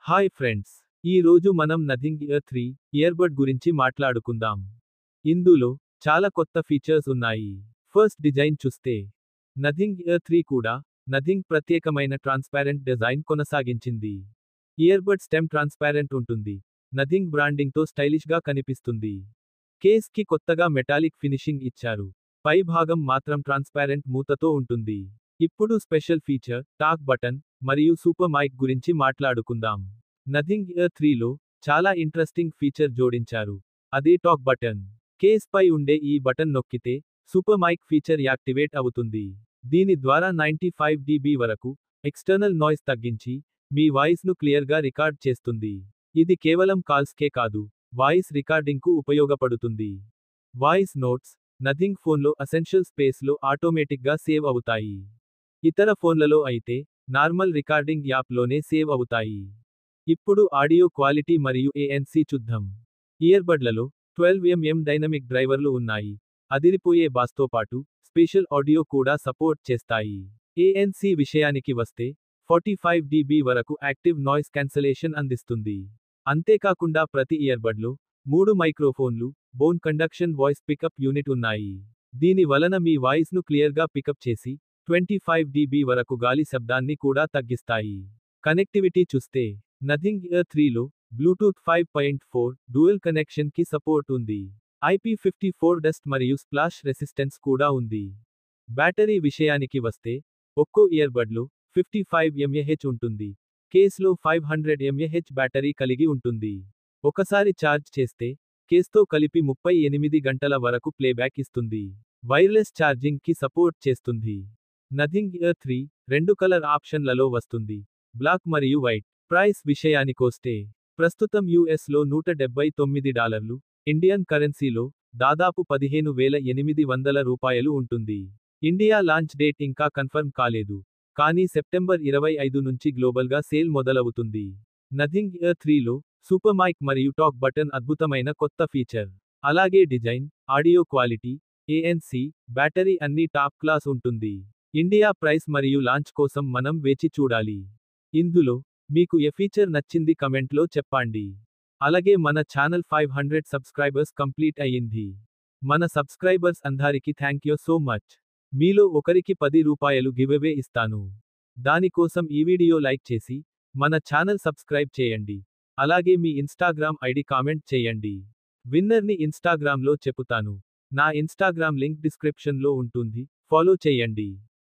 Hi friends, ఈ రోజు మనం నథింగ్ ఇయర్ 3 ఇయర్బడ్ గురించి మాట్లాడుకుందాం. ఇందులో చాలా కొత్త ఫీచర్స్ ఉన్నాయి. ఫస్ట్ డిజైన్ చూస్తే నథింగ్ ఇయర్ 3 కూడా నథింగ్ ప్రత్యేకమైన ట్రాన్స్పారెంట్ డిజైన్ కొనసాగించింది. ఇయర్బడ్ స్టెమ్ ట్రాన్స్పారెంట్ ఉంటుంది. నథింగ్ బ్రాండింగ్తో స్టైలిష్గా కనిపిస్తుంది. కేస్కి కొత్తగా మెటాలిక్ ఫినిషింగ్ ఇచ్చారు. పై భాగం మాత్రం ట్రాన్స్పారెంట్ మూతతో ఉంటుంది. ఇప్పుడు స్పెషల్ ఫీచర్ టాక్ బటన్ మరియు సూపర్ మైక్ గురించి మాట్లాడుకుందాం. నథింగ్ ఇయర్ 3లో చాలా ఇంట్రెస్టింగ్ ఫీచర్ జోడించారు. అదే టాక్ బటన్. కేస్ పై ఉండే ఈ బటన్ నొక్కితే సూపర్ మైక్ ఫీచర్ యాక్టివేట్ అవుతుంది. దీని ద్వారా 95 dB వరకు ఎక్స్టర్నల్ నాయిస్ తగ్గించి మీ వాయిస్ను క్లియర్గా రికార్డ్ చేస్తుంది. ఇది కేవలం కాల్స్కే కాదు, వాయిస్ రికార్డింగ్కు ఉపయోగపడుతుంది. వాయిస్ నోట్స్ నథింగ్ ఫోన్లో అసెన్షియల్ స్పేస్లో ఆటోమేటిక్గా సేవ్ అవుతాయి. ఇతర ఫోన్లలో అయితే నార్మల్ రికార్డింగ్ యాప్లోనే సేవ్ అవుతాయి. ఇప్పుడు ఆడియో క్వాలిటీ మరియు ANC చూద్దాం. ఇయర్బడ్లలో 12mm డైనమిక్ డ్రైవర్లు ఉన్నాయి. అదిరిపోయే బాస్తో పాటు స్పేషల్ ఆడియో కూడా సపోర్ట్ చేస్తాయి. ANC విషయానికి వస్తే 45 dB వరకు యాక్టివ్ నాయిస్ క్యాన్సలేషన్ అందిస్తుంది. అంతేకాకుండా ప్రతి ఇయర్బడ్లో 3 మైక్రోఫోన్లు, bone conduction voice pickup unit ఉన్నాయి. దీని వలన మీ వాయిస్ను క్లియర్గా పికప్ చేసి 25 dB వరకు గాలి శబ్దాన్ని కూడా తగ్గిస్తాయి. కనెక్టివిటీ చూస్తే నథింగ్ ఇయర్ 3లో బ్లూటూత్ 5.4 డ్యూయల్ కనెక్షన్కి సపోర్ట్ ఉంది. IP54 డస్ట్ మరియు స్ప్లాష్ రెసిస్టెన్స్ కూడా ఉంది. బ్యాటరీ విషయానికి వస్తే ఒక్కో ఇయర్బడ్లో 55 mAh ఉంటుంది. కేస్లో 500 mAh బ్యాటరీ కలిగి ఉంటుంది. ఒకసారి ఛార్జ్ చేస్తే కేస్తో కలిపి 38 గంటల వరకు ప్లేబ్యాక్ ఇస్తుంది. వైర్లెస్ ఛార్జింగ్ కి సపోర్ట్ చేస్తుంది. నథింగ్ ఇయర్ 3 రెండు కలర్ ఆప్షన్లలో వస్తుంది, బ్లాక్ మరియు వైట్. ప్రైస్ విషయానికొస్తే ప్రస్తుతం US లో $179, ఇండియన్ కరెన్సీలో దాదాపు 15,800 ఉంటుంది. ఇండియా లాంచ్ డేట్ ఇంకా కన్ఫర్మ్ కాలేదు, కానీ సెప్టెంబర్ 25 నుంచి గ్లోబల్గా సేల్ మొదలవుతుంది. నథింగ్ ఇయర్ 3లో సూపర్ మైక్ మరియు టాక్ బటన్ అద్భుతమైన కొత్త ఫీచర్. అలాగే design, audio quality, ANC, battery అన్నీ టాప్ క్లాస్ ఉంటుంది. ఇండియా ప్రైస్ మరియు లాంచ్ కోసం మనం వేచి చూడాలి. ఇందులో మీకు ఏ ఫీచర్ నచ్చింది కమెంట్లో చెప్పండి. అలాగే మన ఛానల్ 500 సబ్స్క్రైబర్స్ కంప్లీట్ అయ్యింది. మన సబ్స్క్రైబర్స్ అందరికీ థ్యాంక్యూ సో మచ్. మీలో ఒకరికి ₹10 గివ్అవే ఇస్తాను. దానికోసం ఈ వీడియో లైక్ చేసి మన ఛానల్ సబ్స్క్రైబ్ చేయండి. అలాగే మీ ఇన్స్టాగ్రామ్ ఐడి కామెంట్ చేయండి. విన్నర్ని ఇన్స్టాగ్రామ్లో చెపుతాను. నా ఇన్స్టాగ్రామ్ లింక్ డిస్క్రిప్షన్లో ఉంటుంది, ఫాలో చేయండి.